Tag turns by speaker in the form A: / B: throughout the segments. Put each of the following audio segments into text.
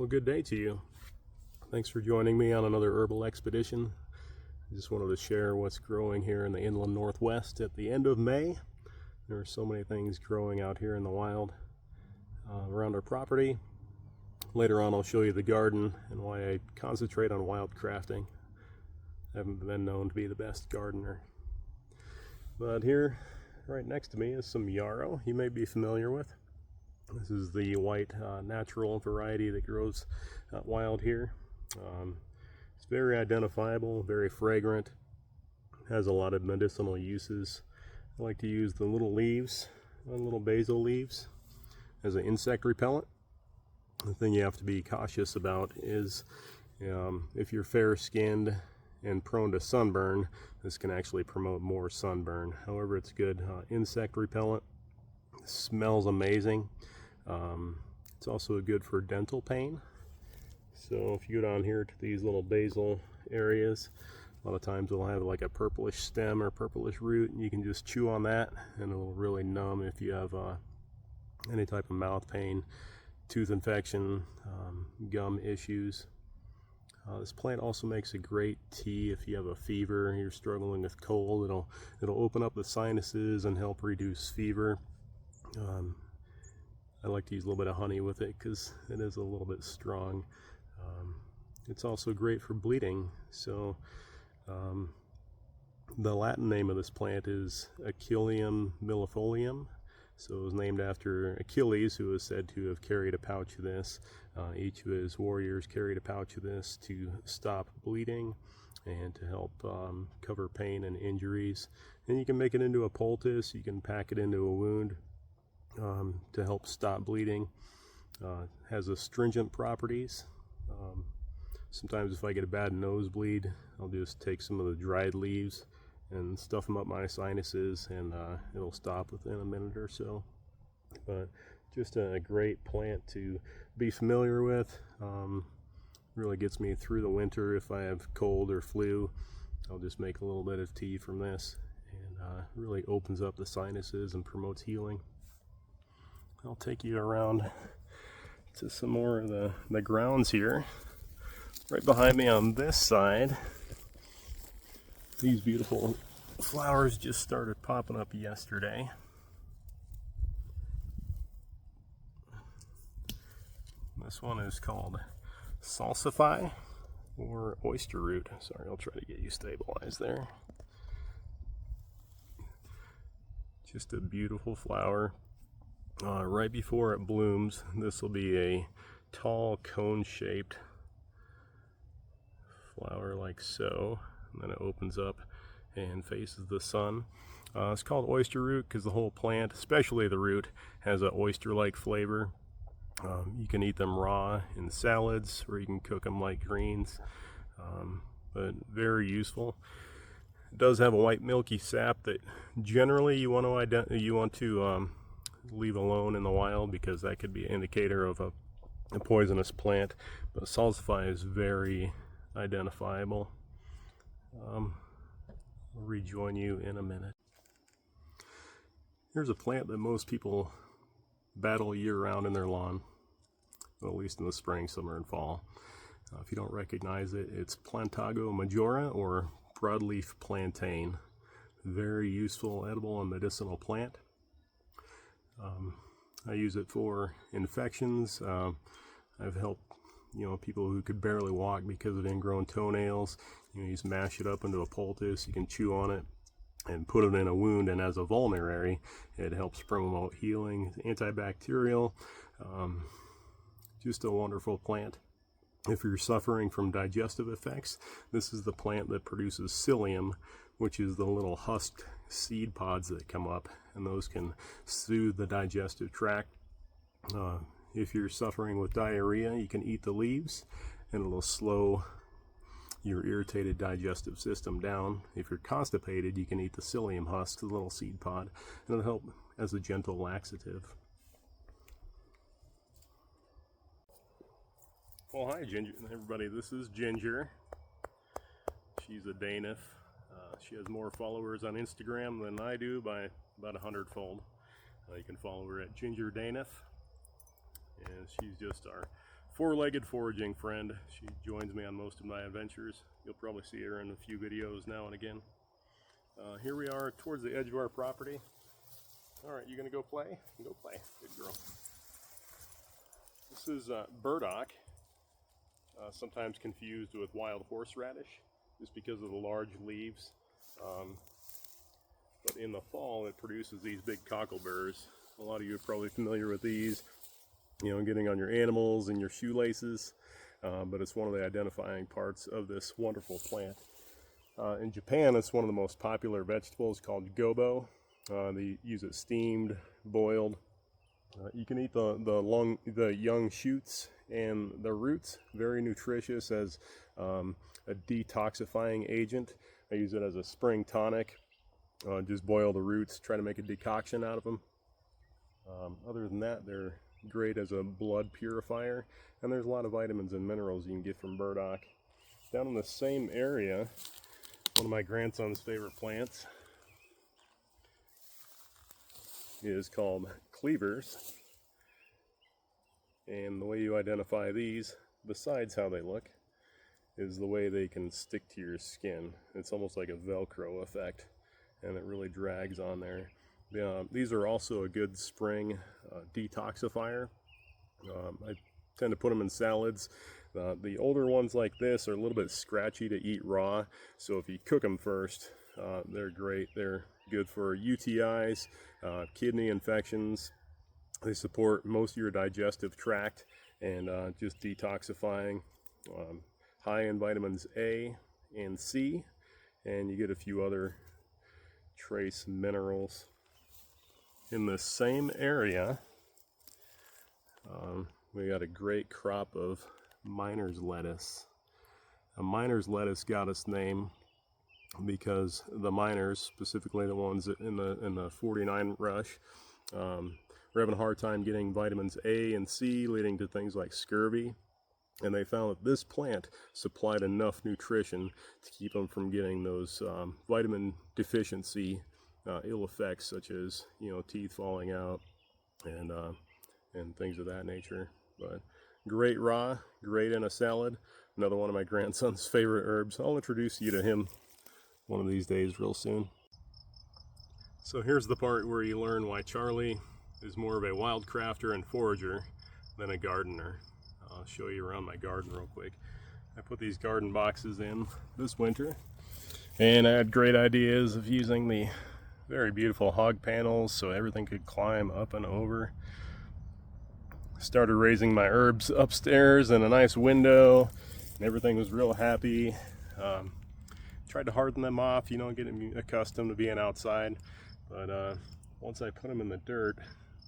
A: Well, good day to you. Thanks for joining me on another herbal expedition. I just wanted to share what's growing here in the inland northwest at the end of May. There are so many things growing out here in the wild around our property. Later on I'll show you the garden and why I concentrate on wild crafting. I haven't been known to be the best gardener. But here, right next to me, is some yarrow you may be familiar with. This is the white natural variety that grows wild here. It's very identifiable, very fragrant, has a lot of medicinal uses. I like to use the little leaves, little basil leaves, as an insect repellent. The thing you have to be cautious about is if you're fair-skinned and prone to sunburn, this can actually promote more sunburn. However, it's good insect repellent. It smells amazing. It's also good for dental pain. So if you go down here to these little basil areas, a lot of times it'll have like a purplish stem or purplish root, and you can just chew on that and it'll really numb if you have any type of mouth pain, tooth infection, gum issues. This plant also makes a great tea if you have a fever, you're struggling with cold. It'll open up the sinuses and help reduce fever. I like to use a little bit of honey with it because it is a little bit strong. It's also great for bleeding. So the Latin name of this plant is Achilleum millefolium. So it was named after Achilles, who was said to have carried a pouch of this. Each of his warriors carried a pouch of this to stop bleeding and to help cover pain and injuries. And you can make it into a poultice, you can pack it into a wound to help stop bleeding. Has astringent properties. Sometimes if I get a bad nosebleed, I'll just take some of the dried leaves and stuff them up my sinuses, and it'll stop within a minute or so. But just a great plant to be familiar with. Really gets me through the winter. If I have cold or flu, I'll just make a little bit of tea from this, and really opens up the sinuses and promotes healing. I'll take you around to some more of the grounds here. Right behind me on this side, these beautiful flowers just started popping up yesterday. This one is called salsify or oyster root. Sorry, I'll try to get you stabilized there. Just a beautiful flower. Right before it blooms, this will be a tall cone-shaped flower like so, and then it opens up and faces the sun. It's called oyster root because the whole plant, especially the root, has an oyster-like flavor. You can eat them raw in salads, or you can cook them like greens, but very useful. It does have a white milky sap that generally you want to leave alone in the wild, because that could be an indicator of a poisonous plant. But salsify is very identifiable. I'll rejoin you in a minute. Here's a plant that most people battle year-round in their lawn, well, at least in the spring, summer, and fall. If you don't recognize it, it's Plantago majora, or broadleaf plantain. Very useful, edible, and medicinal plant. I use it for infections. I've helped people who could barely walk because of ingrown toenails. You just mash it up into a poultice. You can chew on it and put it in a wound, and as a vulnerary, it helps promote healing. It's antibacterial. Just a wonderful plant. If you're suffering from digestive effects, this is the plant that produces psyllium, which is the little husked seed pods that come up, and those can soothe the digestive tract. If you're suffering with diarrhea, you can eat the leaves, and it'll slow your irritated digestive system down. If you're constipated, you can eat the psyllium husk, the little seed pod, and it'll help as a gentle laxative. Well, hi Ginger, everybody. This is Ginger. She's a Daniff. She has more followers on Instagram than I do by about 100-fold. You can follow her at Ginger Daniff, and she's just our four-legged foraging friend. She joins me on most of my adventures. You'll probably see her in a few videos now and again. Here we are towards the edge of our property. All right, you gonna go play? Go play, good girl. This is burdock, sometimes confused with wild horseradish, just because of the large leaves. But in the fall, it produces these big cockleburrs. A lot of you are probably familiar with these, you know, getting on your animals and your shoelaces. But it's one of the identifying parts of this wonderful plant. In Japan, it's one of the most popular vegetables called gobo. They use it steamed, boiled. You can eat the young shoots and the roots. Very nutritious as a detoxifying agent. I use it as a spring tonic. Just boil the roots, try to make a decoction out of them. Other than that, they're great as a blood purifier, and there's a lot of vitamins and minerals you can get from burdock. Down in the same area, one of my grandson's favorite plants is called cleavers. And the way you identify these, besides how they look, is the way they can stick to your skin. It's almost like a Velcro effect, and it really drags on there. These are also a good spring detoxifier. I tend to put them in salads. The older ones like this are a little bit scratchy to eat raw, so if you cook them first, they're great. They're good for UTIs, kidney infections. They support most of your digestive tract and just detoxifying. High in vitamins A and C, and you get a few other trace minerals. In the same area, we got a great crop of miner's lettuce. A miner's lettuce got its name because the miners, specifically the ones in the 49 rush, were having a hard time getting vitamins A and C, leading to things like scurvy. And they found that this plant supplied enough nutrition to keep them from getting those vitamin deficiency ill effects, such as, you know, teeth falling out and things of that nature. But great raw, great in a salad. Another one of my grandson's favorite herbs. I'll introduce you to him one of these days real soon. So here's the part where you learn why Charlie is more of a wildcrafter and forager than a gardener. I'll show you around my garden real quick. I put these garden boxes in this winter, and I had great ideas of using the very beautiful hog panels so everything could climb up and over. Started raising my herbs upstairs in a nice window, and everything was real happy. Tried to harden them off, you know, getting accustomed to being outside, but once I put them in the dirt,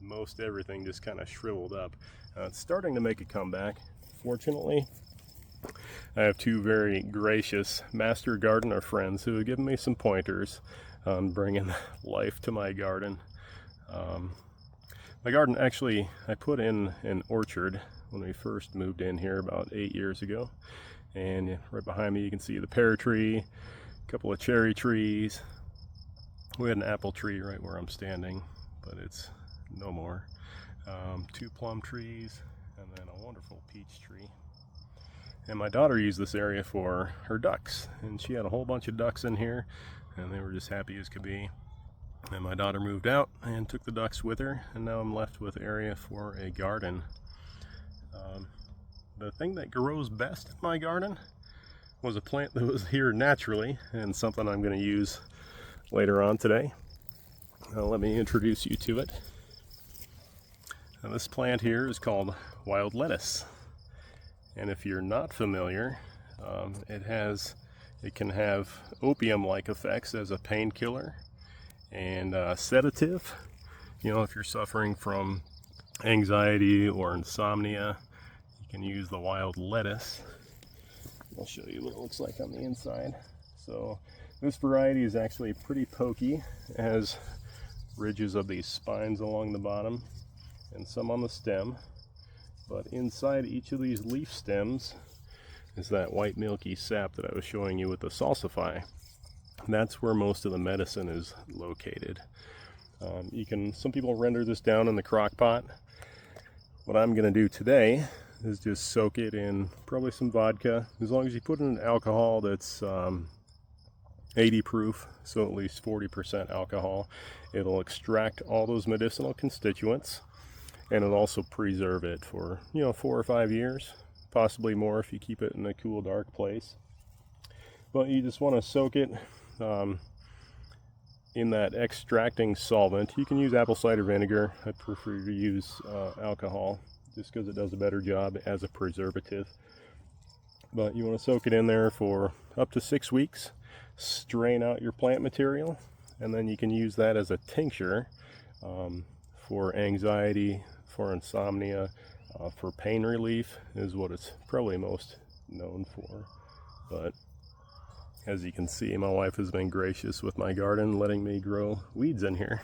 A: most everything just kind of shriveled up. It's starting to make a comeback, fortunately. I have two very gracious master gardener friends who have given me some pointers on bringing life to my garden. My garden, actually, I put in an orchard when we first moved in here about 8 years ago. And right behind me you can see the pear tree, a couple of cherry trees. We had an apple tree right where I'm standing, but it's no more. 2 plum trees, and then a wonderful peach tree. And my daughter used this area for her ducks, and she had a whole bunch of ducks in here, and they were just happy as could be. And my daughter moved out and took the ducks with her, and now I'm left with area for a garden. The thing that grows best in my garden was a plant that was here naturally, and something I'm going to use later on today. Let me introduce you to it. Now, this plant here is called wild lettuce, and if you're not familiar, it can have opium-like effects as a painkiller and sedative. You know, if you're suffering from anxiety or insomnia, you can use the wild lettuce. I'll show you what it looks like on the inside. So this variety is actually pretty pokey. It has ridges of these spines along the bottom and some on the stem, but inside each of these leaf stems is that white milky sap that I was showing you with the salsify. That's where most of the medicine is located. Some people render this down in the crock pot. What I'm going to do today is just soak it in probably some vodka. As long as you put in alcohol that's 80 proof, so at least 40% alcohol, it'll extract all those medicinal constituents, and it'll also preserve it for 4 or 5 years, possibly more if you keep it in a cool, dark place. But you just want to soak it in that extracting solvent. You can use apple cider vinegar. I prefer to use alcohol just because it does a better job as a preservative. But you want to soak it in there for up to 6 weeks, strain out your plant material, and then you can use that as a tincture for anxiety, for insomnia, for pain relief is what it's probably most known for. But as you can see, my wife has been gracious with my garden, letting me grow weeds in here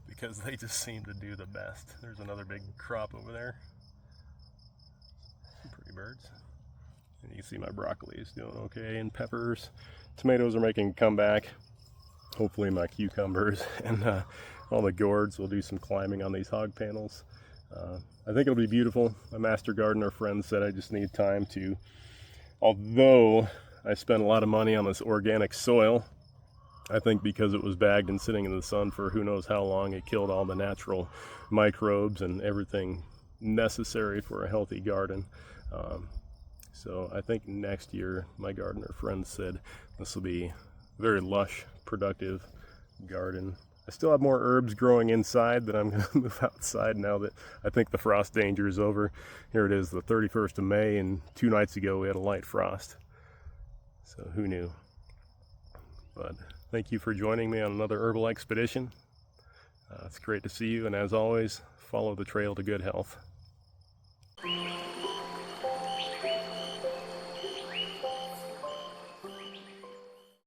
A: because they just seem to do the best. There's another big crop over there. Some pretty birds. And you can see my broccoli is doing okay, and peppers. Tomatoes are making a comeback. Hopefully my cucumbers and all the gourds will do some climbing on these hog panels. I think it'll be beautiful. My master gardener friend said I just need time to, although I spent a lot of money on this organic soil, I think because it was bagged and sitting in the sun for who knows how long, it killed all the natural microbes and everything necessary for a healthy garden. So I think next year, my gardener friend said this will be a very lush, productive garden. I still have more herbs growing inside that I'm going to move outside now that I think the frost danger is over. Here it is, the 31st of May, and 2 nights ago we had a light frost. So who knew? But thank you for joining me on another herbal expedition. It's great to see you, and as always, follow the trail to good health.